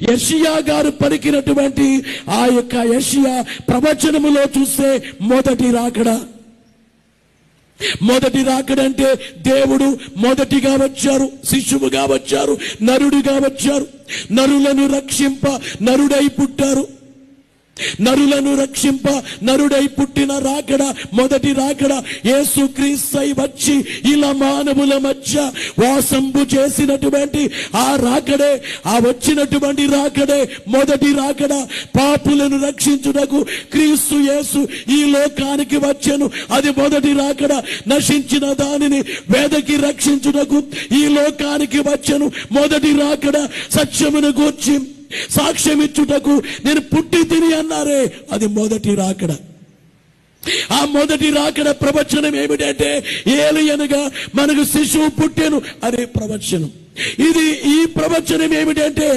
యెషయా గారు పలికినటువంటి ఆ యొక్క యెషయా ప్రవచనములో చూస్తే మొదటి రాకడంటే దేవుడు మొదటిగా వచ్చారు, శిశువుగా వచ్చారు, నరుడిగా వచ్చారు, నరులను రక్షింప నరుడై పుట్టారు. నరులను రక్షింప నరుడై పుట్టిన రాకడ, మొదటి రాకడ. యేసుక్రీస్తు వచ్చి ఇలా మానవుల మధ్య వాసంబు చేసినటువంటి ఆ రాకడే, ఆ వచ్చినటువంటి రాకడే మొదటి రాకడ. పాపులను రక్షించుటకు క్రీస్తు యేసు ఈ లోకానికి వచ్చెను, అది మొదటి రాకడ. నశించిన దానిని వెదకి రక్షించుటకు ఈ లోకానికి వచ్చెను, మొదటి రాకడ. సత్యమును గూర్చి సాక్ష్యమిచ్చుటకు నేను పుట్టి తిని అన్నారే, అది మొదటి రాకడ. ఆ మొదటి రాకడ ప్రవచనం ఏమిటంటే ఏలియనగా మనకు శిశువు పుట్టెను అనే ప్రవచనం. ఈ ప్రవచనం ఏమిటంటే